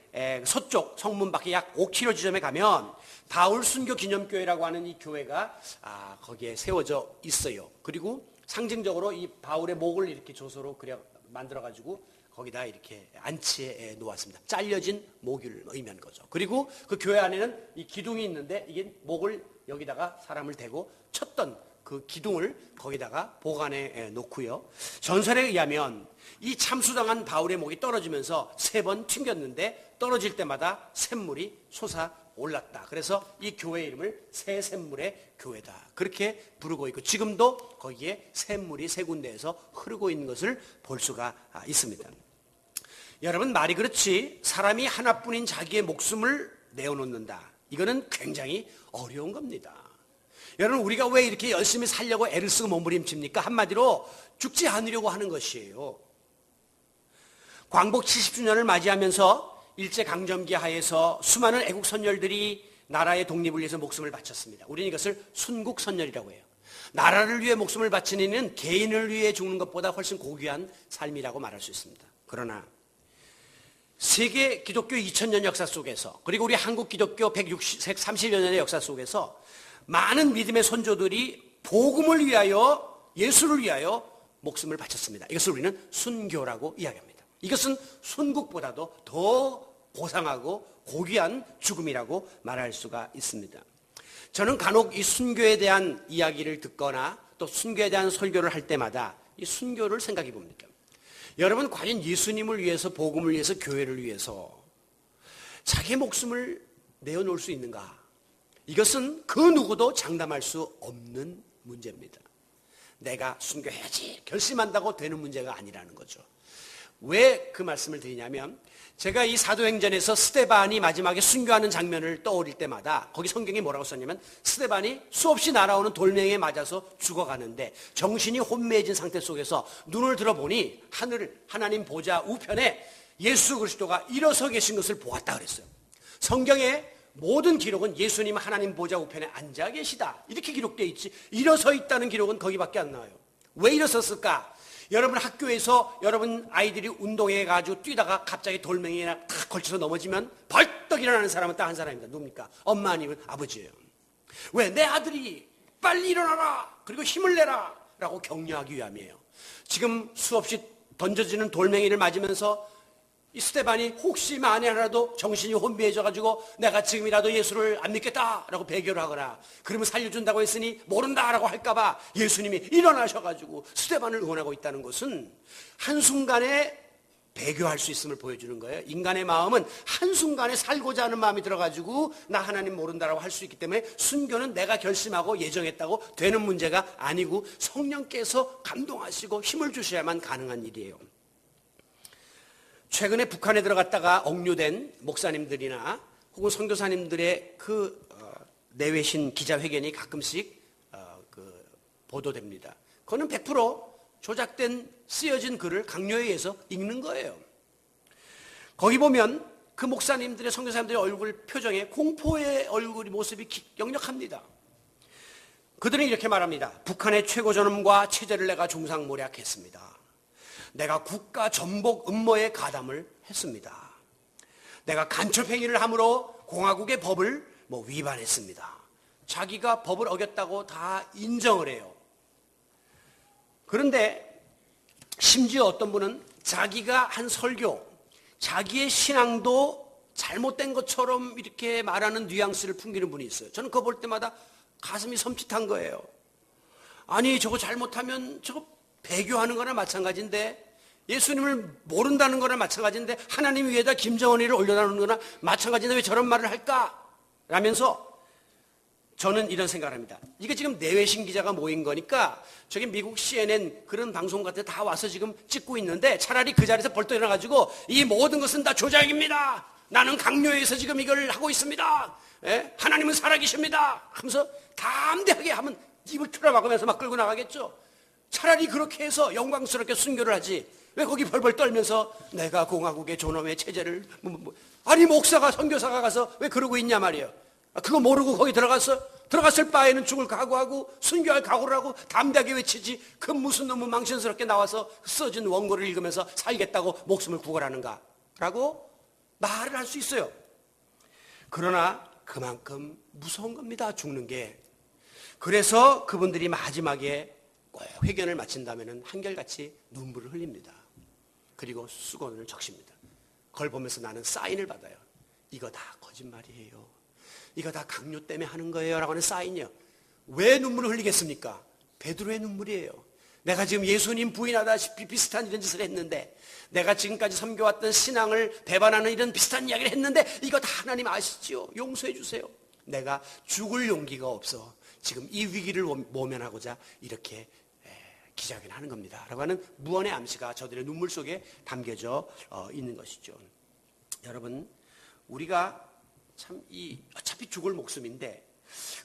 서쪽 성문 밖에 약 5km 지점에 가면 바울 순교 기념교회라고 하는 이 교회가 거기에 세워져 있어요. 그리고 상징적으로 이 바울의 목을 이렇게 조소로 만들어가지고 거기다 이렇게 안치해 놓았습니다. 잘려진 목을 의미하는 거죠. 그리고 그 교회 안에는 이 기둥이 있는데 이게 목을 여기다가 사람을 대고 쳤던 그 기둥을 거기다가 보관해 놓고요. 전설에 의하면 이 참수당한 바울의 목이 떨어지면서 3번 튕겼는데 떨어질 때마다 샘물이 솟아올랐다. 그래서 이 교회 이름을 새샘물의 교회다. 그렇게 부르고 있고 지금도 거기에 샘물이 3군데에서 흐르고 있는 것을 볼 수가 있습니다. 여러분, 말이 그렇지 사람이 하나뿐인 자기의 목숨을 내어놓는다. 이거는 굉장히 어려운 겁니다. 여러분, 우리가 왜 이렇게 열심히 살려고 애를 쓰고 몸부림칩니까? 한마디로 죽지 않으려고 하는 것이에요. 광복 70주년을 맞이하면서 일제강점기 하에서 수많은 애국 선열들이 나라의 독립을 위해서 목숨을 바쳤습니다. 우리는 이것을 순국선열이라고 해요. 나라를 위해 목숨을 바치는 이는 개인을 위해 죽는 것보다 훨씬 고귀한 삶이라고 말할 수 있습니다. 그러나 세계 기독교 2000년 역사 속에서, 그리고 우리 한국 기독교 130여 년의 역사 속에서 많은 믿음의 선조들이 복음을 위하여, 예수를 위하여 목숨을 바쳤습니다. 이것을 우리는 순교라고 이야기합니다. 이것은 순국보다도 더 고상하고 고귀한 죽음이라고 말할 수가 있습니다. 저는 간혹 이 순교에 대한 이야기를 듣거나 또 순교에 대한 설교를 할 때마다 이 순교를 생각해 봅니다. 여러분, 과연 예수님을 위해서, 복음을 위해서, 교회를 위해서 자기의 목숨을 내어놓을 수 있는가? 이것은 그 누구도 장담할 수 없는 문제입니다. 내가 순교해야지 결심한다고 되는 문제가 아니라는 거죠. 왜 그 말씀을 드리냐면, 제가 이 사도행전에서 스데반이 마지막에 순교하는 장면을 떠올릴 때마다 거기 성경이 뭐라고 썼냐면, 스데반이 수없이 날아오는 돌멩이에 맞아서 죽어가는데 정신이 혼미해진 상태 속에서 눈을 들어보니 하나님 보좌 우편에 예수 그리스도가 일어서 계신 것을 보았다 그랬어요. 성경의 모든 기록은 예수님 하나님 보좌 우편에 앉아 계시다 이렇게 기록되어 있지, 일어서 있다는 기록은 거기밖에 안 나와요. 왜 일어섰을까? 여러분 학교에서 여러분 아이들이 운동해 가지고 뛰다가 갑자기 돌멩이에 탁 걸쳐서 넘어지면 벌떡 일어나는 사람은 딱 한 사람입니다. 누굽니까? 엄마 아니면 아버지예요. 왜? 내 아들이 빨리 일어나라, 그리고 힘을 내라 라고 격려하기 위함이에요. 지금 수없이 던져지는 돌멩이를 맞으면서 이 스데반이 혹시 만에 하나라도 정신이 혼미해져가지고 내가 지금이라도 예수를 안 믿겠다라고 배교를 하거나, 그러면 살려준다고 했으니 모른다라고 할까봐 예수님이 일어나셔가지고 스데반을 응원하고 있다는 것은 한순간에 배교할 수 있음을 보여주는 거예요. 인간의 마음은 한순간에 살고자 하는 마음이 들어가지고 나 하나님 모른다라고 할 수 있기 때문에 순교는 내가 결심하고 예정했다고 되는 문제가 아니고 성령께서 감동하시고 힘을 주셔야만 가능한 일이에요. 최근에 북한에 들어갔다가 억류된 목사님들이나 혹은 선교사님들의 내외신 기자회견이 가끔씩 보도됩니다. 그거는 100% 조작된 쓰여진 글을 강요에 의해서 읽는 거예요. 거기 보면 그 목사님들의, 선교사님들의 얼굴 표정에 공포의 얼굴이 모습이 역력합니다. 그들은 이렇게 말합니다. 북한의 최고 존엄과 체제를 내가 중상모략했습니다. 내가 국가 전복 음모에 가담을 했습니다. 내가 간첩행위를 함으로 공화국의 법을 위반했습니다. 자기가 법을 어겼다고 다 인정을 해요. 그런데 심지어 어떤 분은 자기가 한 설교, 자기의 신앙도 잘못된 것처럼 이렇게 말하는 뉘앙스를 풍기는 분이 있어요. 저는 그거 볼 때마다 가슴이 섬찟한 거예요. 아니, 저거 잘못하면 저거 배교하는 거나 마찬가지인데, 예수님을 모른다는 거나 마찬가지인데, 하나님 위에다 김정은이를 올려놓는 거나 마찬가지인데 왜 저런 말을 할까? 라면서 저는 이런 생각을 합니다. 이게 지금 내외신 기자가 모인 거니까 저기 미국 CNN 그런 방송 같은 데 다 와서 지금 찍고 있는데, 차라리 그 자리에서 벌떡 일어나가지고 이 모든 것은 다 조작입니다. 나는 강요해서 지금 이걸 하고 있습니다. 하나님은 살아계십니다. 하면서 담대하게 하면 입을 틀어막으면서 막 끌고 나가겠죠. 차라리 그렇게 해서 영광스럽게 순교를 하지, 왜 거기 벌벌 떨면서 내가 공화국의 존엄의 체제를 아니, 목사가, 선교사가 가서 왜 그러고 있냐 말이에요. 그거 모르고 거기 들어갔을 바에는 죽을 각오하고 순교할 각오를 하고 담대하게 외치지, 그 무슨 놈은 망신스럽게 나와서 써진 원고를 읽으면서 살겠다고 목숨을 구걸하는가 라고 말을 할 수 있어요. 그러나 그만큼 무서운 겁니다, 죽는 게. 그래서 그분들이 마지막에 꼭 회견을 마친다면 한결같이 눈물을 흘립니다. 그리고 수건을 적십니다. 그걸 보면서 나는 사인을 받아요. 이거 다 거짓말이에요. 이거 다 강요 때문에 하는 거예요 라고 하는 사인이요. 왜 눈물을 흘리겠습니까? 베드로의 눈물이에요. 내가 지금 예수님 부인하다시피 비슷한 이런 짓을 했는데, 내가 지금까지 섬겨왔던 신앙을 배반하는 이런 비슷한 이야기를 했는데, 이거 다 하나님 아시지요? 용서해 주세요. 내가 죽을 용기가 없어 지금 이 위기를 모면하고자 이렇게 기자회견하는 겁니다. 라고 하는 무언의 암시가 저들의 눈물 속에 담겨져 있는 것이죠. 여러분, 우리가 참 어차피 죽을 목숨인데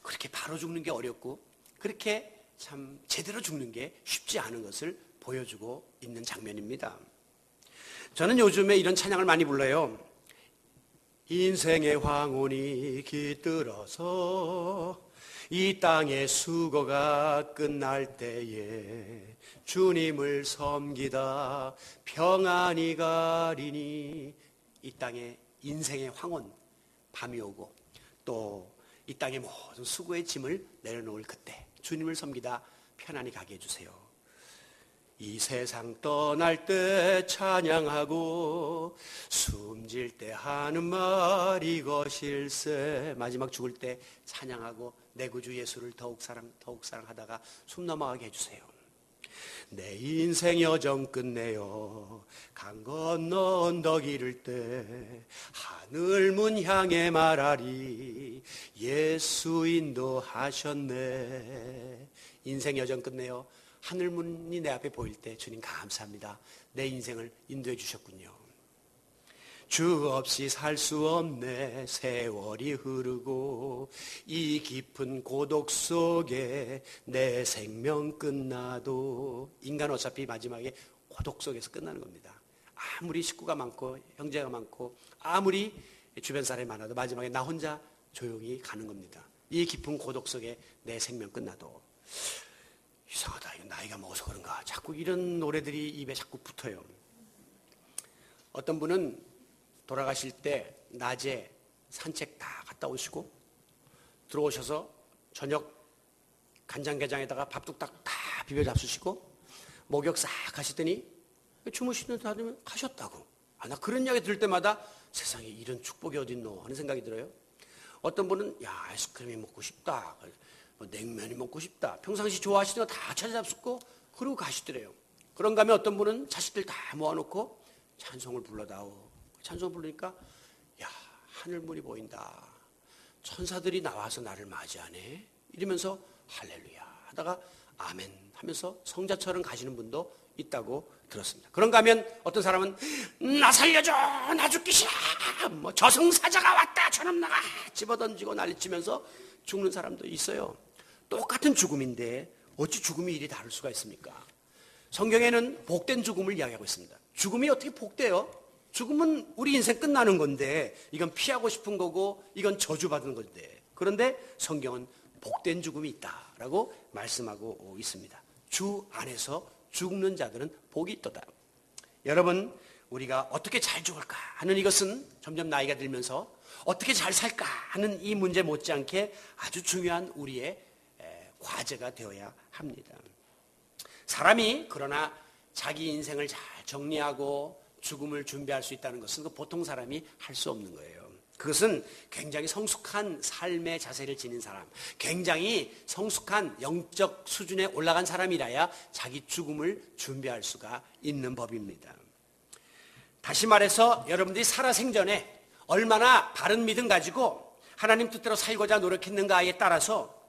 그렇게 바로 죽는 게 어렵고 그렇게 참 제대로 죽는 게 쉽지 않은 것을 보여주고 있는 장면입니다. 저는 요즘에 이런 찬양을 많이 불러요. 인생의 황혼이 깃들어서 이 땅의 수고가 끝날 때에 주님을 섬기다 평안히 가리니. 이 땅의 인생의 황혼, 밤이 오고 또 이 땅의 모든 수고의 짐을 내려놓을 그때 주님을 섬기다 편안히 가게 해주세요. 이 세상 떠날 때 찬양하고 숨질 때 하는 말 이것일세. 마지막 죽을 때 찬양하고 내 구주 예수를 더욱 사랑하다가 숨 넘어가게 해주세요. 내 인생 여정 끝내요 강 건너 언덕 이를 때 하늘 문 향해 말하리 예수 인도하셨네. 인생 여정 끝내요 하늘 문이 내 앞에 보일 때 주님 감사합니다. 내 인생을 인도해 주셨군요. 주 없이 살 수 없네. 세월이 흐르고 이 깊은 고독 속에 내 생명 끝나도. 인간 어차피 마지막에 고독 속에서 끝나는 겁니다. 아무리 식구가 많고 형제가 많고 아무리 주변 사람이 많아도 마지막에 나 혼자 조용히 가는 겁니다. 이 깊은 고독 속에 내 생명 끝나도. 이상하다. 이거 나이가 먹어서 그런가. 자꾸 이런 노래들이 입에 자꾸 붙어요. 어떤 분은 돌아가실 때 낮에 산책 다 갔다 오시고 들어오셔서 저녁 간장게장에다가 밥 뚝딱 다 비벼 잡수시고 목욕 싹 하시더니 주무시는 사람이 가셨다고. 나 그런 이야기 들을 때마다 세상에 이런 축복이 어딨노 하는 생각이 들어요. 어떤 분은 야 아이스크림이 먹고 싶다, 뭐 냉면이 먹고 싶다, 평상시 좋아하시는 거 다 찾아잡수고 그러고 가시더래요. 그런가 하면 어떤 분은 자식들 다 모아놓고 찬송을 불러다오. 찬송 부르니까 야 하늘문이 보인다. 천사들이 나와서 나를 맞이하네. 이러면서 할렐루야 하다가 아멘 하면서 성자처럼 가시는 분도 있다고 들었습니다. 그런가 하면 어떤 사람은 나 살려줘 나 죽기 싫어 뭐 저승사자가 왔다 저놈 나가 집어던지고 난리치면서 죽는 사람도 있어요. 똑같은 죽음인데 어찌 죽음이 이리 다를 수가 있습니까? 성경에는 복된 죽음을 이야기하고 있습니다. 죽음이 어떻게 복돼요? 죽음은 우리 인생 끝나는 건데 이건 피하고 싶은 거고 이건 저주받은 건데, 그런데 성경은 복된 죽음이 있다라고 말씀하고 있습니다. 주 안에서 죽는 자들은 복이 있도다. 여러분, 우리가 어떻게 잘 죽을까 하는 이것은 점점 나이가 들면서 어떻게 잘 살까 하는 이 문제 못지않게 아주 중요한 우리의 과제가 되어야 합니다. 사람이 그러나 자기 인생을 잘 정리하고 죽음을 준비할 수 있다는 것은 보통 사람이 할 수 없는 거예요. 그것은 굉장히 성숙한 삶의 자세를 지닌 사람, 굉장히 성숙한 영적 수준에 올라간 사람이라야 자기 죽음을 준비할 수가 있는 법입니다. 다시 말해서 여러분들이 살아생전에 얼마나 바른 믿음 가지고 하나님 뜻대로 살고자 노력했는가에 따라서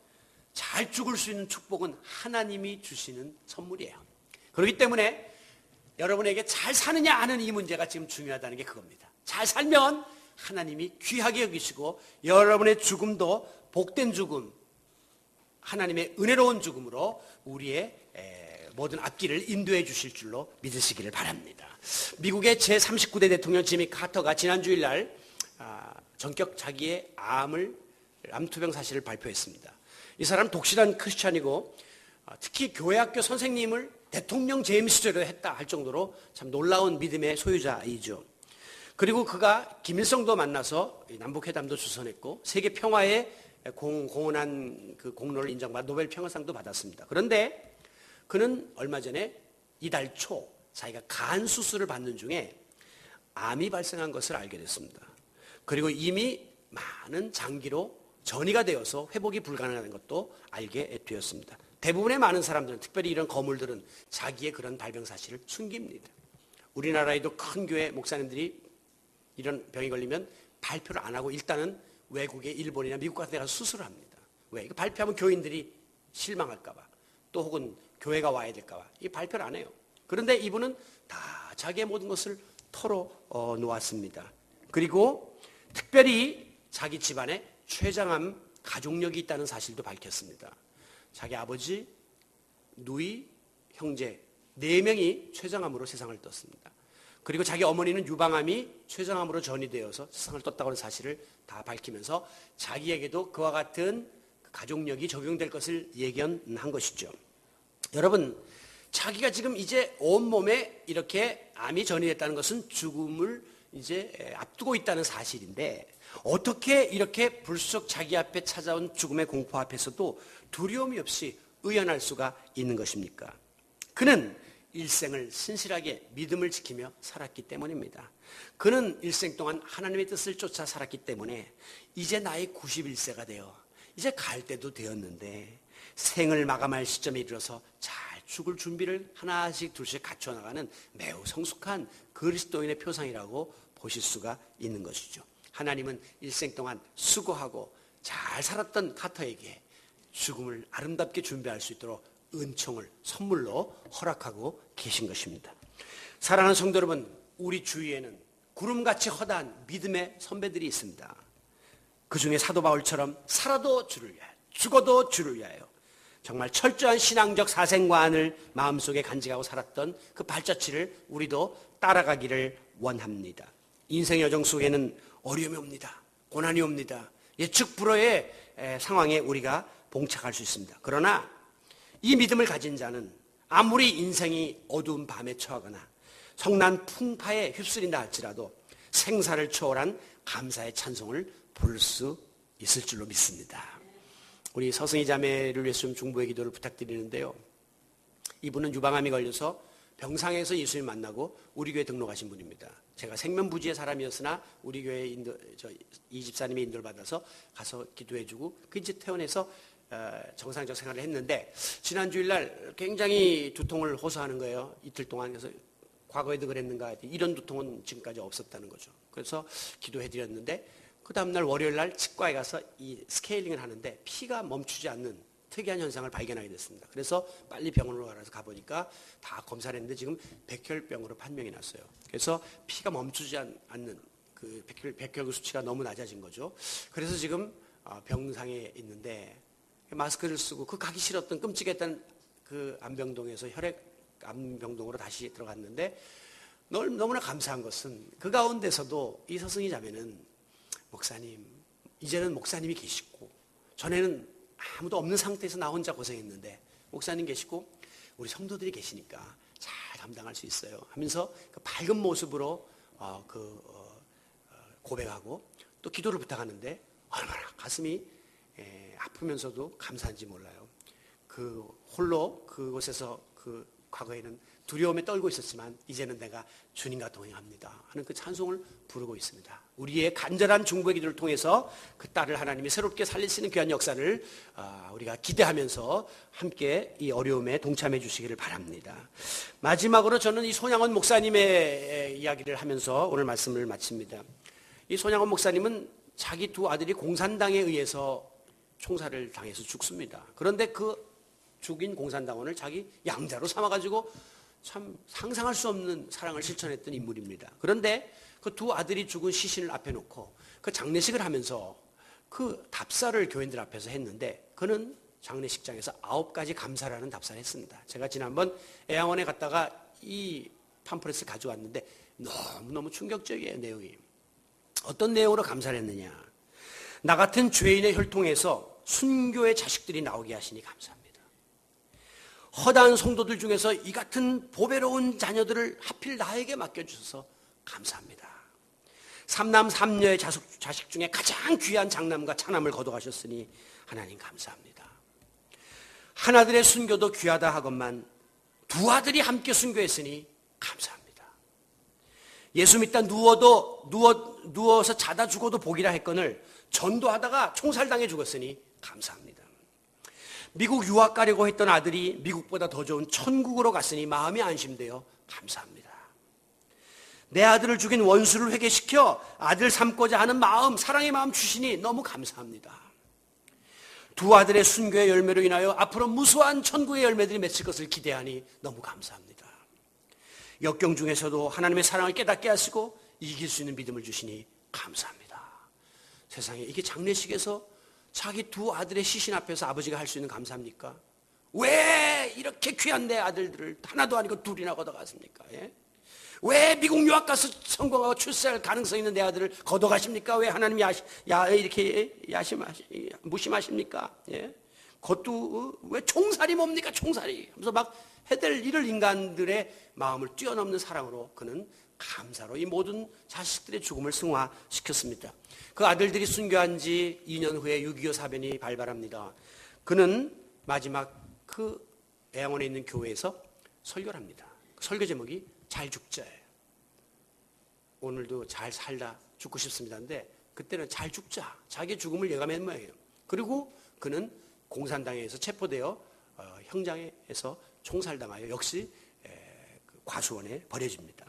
잘 죽을 수 있는 축복은 하나님이 주시는 선물이에요. 그렇기 때문에 여러분에게 잘 사느냐 하는 이 문제가 지금 중요하다는 게 그겁니다. 잘 살면 하나님이 귀하게 여기시고 여러분의 죽음도 복된 죽음, 하나님의 은혜로운 죽음으로 우리의 모든 앞길을 인도해 주실 줄로 믿으시기를 바랍니다. 미국의 제39대 대통령 지미 카터가 지난 주일날 전격 자기의 암투병 사실을 발표했습니다. 이 사람 독실한 크리스찬이고 특히 교회학교 선생님을 대통령 재임 시절에 했다 할 정도로 참 놀라운 믿음의 소유자이죠. 그리고 그가 김일성도 만나서 남북회담도 주선했고 세계 평화에 공헌한 그 공로를 인정받아 노벨 평화상도 받았습니다. 그런데 그는 얼마 전에 이달 초 자기가 간 수술을 받는 중에 암이 발생한 것을 알게 됐습니다. 그리고 이미 많은 장기로 전이가 되어서 회복이 불가능한 것도 알게 되었습니다. 대부분의 많은 사람들은, 특별히 이런 거물들은 자기의 그런 발병 사실을 숨깁니다. 우리나라에도 큰 교회 목사님들이 이런 병이 걸리면 발표를 안 하고 일단은 외국의 일본이나 미국 같은 데 가서 수술을 합니다. 왜? 이거 발표하면 교인들이 실망할까 봐. 또 혹은 교회가 와야 될까 봐 이 발표를 안 해요. 그런데 이분은 다 자기의 모든 것을 털어 놓았습니다. 그리고 특별히 자기 집안에 췌장암 가족력이 있다는 사실도 밝혔습니다. 자기 아버지, 누이, 형제 4명이 췌장암으로 세상을 떴습니다. 그리고 자기 어머니는 유방암이 췌장암으로 전이되어서 세상을 떴다고 하는 사실을 다 밝히면서 자기에게도 그와 같은 가족력이 적용될 것을 예견한 것이죠. 여러분, 자기가 지금 이제 온몸에 이렇게 암이 전이됐다는 것은 죽음을 이제 앞두고 있다는 사실인데 어떻게 이렇게 불쑥 자기 앞에 찾아온 죽음의 공포 앞에서도 두려움이 없이 의연할 수가 있는 것입니까? 그는 일생을 신실하게 믿음을 지키며 살았기 때문입니다. 그는 일생 동안 하나님의 뜻을 쫓아 살았기 때문에 이제 나이 91세가 되어 이제 갈 때도 되었는데 생을 마감할 시점에 이르러서 잘 죽을 준비를 하나씩 둘씩 갖춰나가는 매우 성숙한 그리스도인의 표상이라고 보실 수가 있는 것이죠. 하나님은 일생 동안 수고하고 잘 살았던 카터에게 죽음을 아름답게 준비할 수 있도록 은총을 선물로 허락하고 계신 것입니다. 사랑하는 성도 여러분, 우리 주위에는 구름같이 허다한 믿음의 선배들이 있습니다. 그 중에 사도 바울처럼 살아도 주를 위하여, 죽어도 주를 위하여 정말 철저한 신앙적 사생관을 마음속에 간직하고 살았던 그 발자취를 우리도 따라가기를 원합니다. 인생의 여정 속에는 어려움이 옵니다. 고난이 옵니다. 예측 불허의 상황에 우리가 봉착할 수 있습니다. 그러나 이 믿음을 가진 자는 아무리 인생이 어두운 밤에 처하거나 성난 풍파에 휩쓸린다 할지라도 생사를 초월한 감사의 찬송을 부를 수 있을 줄로 믿습니다. 우리 서승희 자매를 위해서 좀 중보의 기도를 부탁드리는데요. 이분은 유방암이 걸려서 병상에서 예수님 만나고 우리 교회 등록하신 분입니다. 제가 생면부지의 사람이었으나 우리 교회 이 집사님의 인도를 받아서 가서 기도해주고 그 이제 퇴원해서 정상적 생활을 했는데 지난 주일날 굉장히 두통을 호소하는 거예요. 이틀 동안. 그래서 과거에도 그랬는가 이런 두통은 지금까지 없었다는 거죠. 그래서 기도해드렸는데 그 다음날 월요일날 치과에 가서 이 스케일링을 하는데 피가 멈추지 않는 특이한 현상을 발견하게 됐습니다. 그래서 빨리 병원으로 가보니까 다 검사를 했는데 지금 백혈병으로 판명이 났어요. 그래서 피가 멈추지 않는 그 백혈구 수치가 너무 낮아진 거죠. 그래서 지금 병상에 있는데 마스크를 쓰고 그 가기 싫었던 끔찍했던 그 암병동에서 혈액 암병동으로 다시 들어갔는데 너무나 감사한 것은 그 가운데서도 이 서승희 자매는 목사님, 이제는 목사님이 계시고 전에는 아무도 없는 상태에서 나 혼자 고생했는데 목사님 계시고 우리 성도들이 계시니까 잘 감당할 수 있어요 하면서 그 밝은 모습으로 고백하고 또 기도를 부탁하는데 얼마나 가슴이 아프면서도 감사한지 몰라요. 그 홀로 그곳에서 그 과거에는 두려움에 떨고 있었지만 이제는 내가 주님과 동행합니다 하는 그 찬송을 부르고 있습니다. 우리의 간절한 중보의 기도를 통해서 그 딸을 하나님이 새롭게 살리시는 귀한 역사를 우리가 기대하면서 함께 이 어려움에 동참해 주시기를 바랍니다. 마지막으로 저는 이 손양원 목사님의 이야기를 하면서 오늘 말씀을 마칩니다. 이 손양원 목사님은 자기 두 아들이 공산당에 의해서 총살을 당해서 죽습니다. 그런데 그 죽인 공산당원을 자기 양자로 삼아가지고 참 상상할 수 없는 사랑을 실천했던 인물입니다. 그런데 그 두 아들이 죽은 시신을 앞에 놓고 그 장례식을 하면서 그 답사를 교인들 앞에서 했는데 그는 장례식장에서 9가지 감사를 하는 답사를 했습니다. 제가 지난번 애양원에 갔다가 이 팜플렛을 가져왔는데 너무너무 충격적이에요, 내용이. 어떤 내용으로 감사를 했느냐. 나 같은 죄인의 혈통에서 순교의 자식들이 나오게 하시니 감사합니다. 허다한 성도들 중에서 이 같은 보배로운 자녀들을 하필 나에게 맡겨주셔서 감사합니다. 삼남 삼녀의 자식 중에 가장 귀한 장남과 차남을 거둬가셨으니 하나님 감사합니다. 하나들의 순교도 귀하다 하건만 두 아들이 함께 순교했으니 감사합니다. 예수 믿다 누워서 자다 죽어도 복이라 했거늘 전도하다가 총살당해 죽었으니 감사합니다. 미국 유학 가려고 했던 아들이 미국보다 더 좋은 천국으로 갔으니 마음이 안심되어 감사합니다. 내 아들을 죽인 원수를 회개시켜 아들 삼고자 하는 마음, 사랑의 마음 주시니 너무 감사합니다. 두 아들의 순교의 열매로 인하여 앞으로 무수한 천국의 열매들이 맺힐 것을 기대하니 너무 감사합니다. 역경 중에서도 하나님의 사랑을 깨닫게 하시고 이길 수 있는 믿음을 주시니 감사합니다. 세상에 이게 장례식에서 자기 두 아들의 시신 앞에서 아버지가 할 수 있는 감사입니까? 왜 이렇게 귀한 내 아들들을 하나도 아니고 둘이나 걷어갔습니까? 예? 왜 미국 유학 가서 성공하고 출세할 가능성 있는 내 아들을 걷어가십니까? 왜 하나님이 이렇게 무심하십니까? 예? 그것도 왜 총살이 뭡니까? 총살이 하면서 막 해댈 일을 인간들의 마음을 뛰어넘는 사랑으로 그는 감사로 이 모든 자식들의 죽음을 승화시켰습니다. 그 아들들이 순교한 지 2년 후에 6.25 사변이 발발합니다. 그는 마지막 그 애양원에 있는 교회에서 설교를 합니다. 설교 제목이 잘 죽자예요. 오늘도 잘 살다 죽고 싶습니다인데 그때는 잘 죽자, 자기의 죽음을 예감한 모양이에요. 그리고 그는 공산당에서 체포되어 형장에서 총살당하여 역시 과수원에 버려집니다.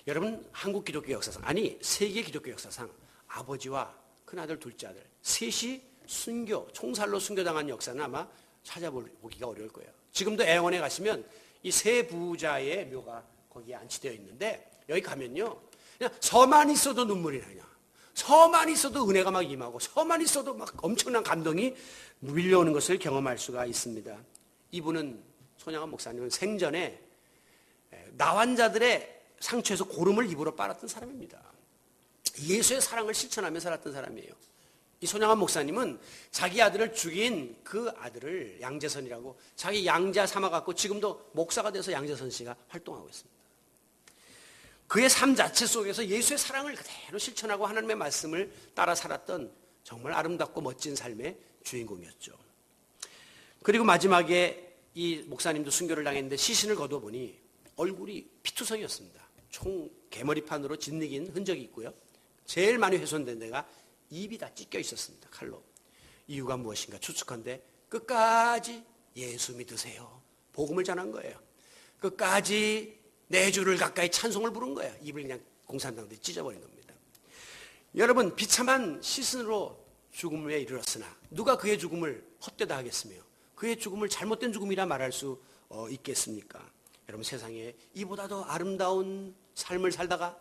여러분, 한국 기독교 역사상, 아니 세계 기독교 역사상 아버지와 큰아들, 둘째 아들 셋이 순교, 총살로 순교당한 역사는 아마 찾아보기가 어려울 거예요. 지금도 애원에 가시면 이 세 부자의 묘가 거기에 안치되어 있는데 여기 가면요, 그냥 서만 있어도 눈물이 나냐, 서만 있어도 은혜가 막 임하고 서만 있어도 막 엄청난 감동이 밀려오는 것을 경험할 수가 있습니다. 이분은, 손양환 목사님은 생전에 나환자들의 상처에서 고름을 입으로 빨았던 사람입니다. 예수의 사랑을 실천하며 살았던 사람이에요. 이 손양환 목사님은 자기 아들을 죽인 그 아들을 양재선이라고 자기 양자 삼아갖고 지금도 목사가 돼서 양재선 씨가 활동하고 있습니다. 그의 삶 자체 속에서 예수의 사랑을 그대로 실천하고 하나님의 말씀을 따라 살았던 정말 아름답고 멋진 삶의 주인공이었죠. 그리고 마지막에 이 목사님도 순교를 당했는데 시신을 거둬보니 얼굴이 피투성이었습니다. 총 개머리판으로 짓이긴 흔적이 있고요. 제일 많이 훼손된 데가 입이 다 찢겨 있었습니다. 칼로. 이유가 무엇인가 추측한데 끝까지 예수 믿으세요, 복음을 전한 거예요. 끝까지 내 주를 가까이 찬송을 부른 거예요. 입을 그냥 공산당들이 찢어버린 겁니다. 여러분, 비참한 시신으로 죽음에 이르렀으나 누가 그의 죽음을 헛되다 하겠으며 그의 죽음을 잘못된 죽음이라 말할 수 있겠습니까? 여러분, 세상에 이보다 더 아름다운 삶을 살다가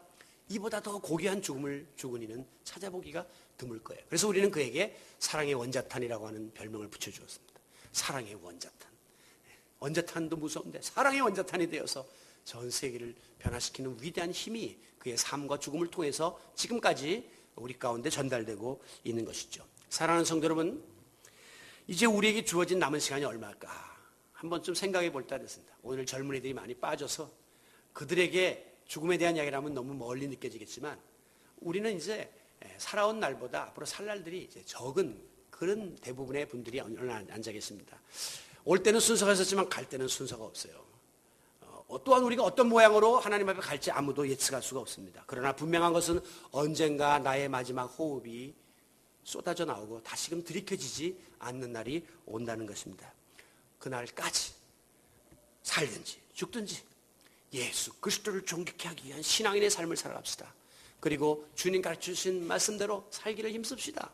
이보다 더 고귀한 죽음을 죽은 이는 찾아보기가 드물 거예요. 그래서 우리는 그에게 사랑의 원자탄이라고 하는 별명을 붙여주었습니다. 사랑의 원자탄. 원자탄도 무서운데 사랑의 원자탄이 되어서 전 세계를 변화시키는 위대한 힘이 그의 삶과 죽음을 통해서 지금까지 우리 가운데 전달되고 있는 것이죠. 사랑하는 성도 여러분, 이제 우리에게 주어진 남은 시간이 얼마일까? 한 번쯤 생각해 볼 때가 됐습니다. 오늘 젊은이들이 많이 빠져서 그들에게 죽음에 대한 이야기를 하면 너무 멀리 느껴지겠지만 우리는 이제 살아온 날보다 앞으로 살 날들이 이제 적은 그런 대부분의 분들이 앉아 계십니다. 올 때는 순서가 있었지만 갈 때는 순서가 없어요. 또한 우리가 어떤 모양으로 하나님 앞에 갈지 아무도 예측할 수가 없습니다. 그러나 분명한 것은 언젠가 나의 마지막 호흡이 쏟아져 나오고 다시금 들이켜지지 않는 날이 온다는 것입니다. 그날까지 살든지 죽든지 예수 그리스도를 존귀케 하기 위한 신앙인의 삶을 살아갑시다. 그리고 주님 가르쳐주신 말씀대로 살기를 힘씁시다.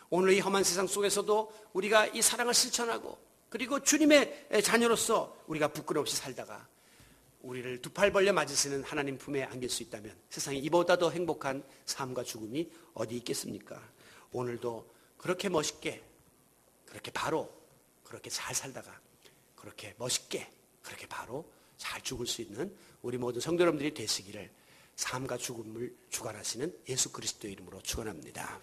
오늘 이 험한 세상 속에서도 우리가 이 사랑을 실천하고 그리고 주님의 자녀로서 우리가 부끄럼 없이 살다가 우리를 두 팔 벌려 맞으시는 하나님 품에 안길 수 있다면 세상에 이보다 더 행복한 삶과 죽음이 어디 있겠습니까? 오늘도 그렇게 멋있게, 그렇게 바로, 그렇게 잘 살다가 그렇게 멋있게, 그렇게 바로 잘 죽을 수 있는 우리 모든 성도 여러분들이 되시기를 삶과 죽음을 주관하시는 예수 그리스도의 이름으로 축원합니다.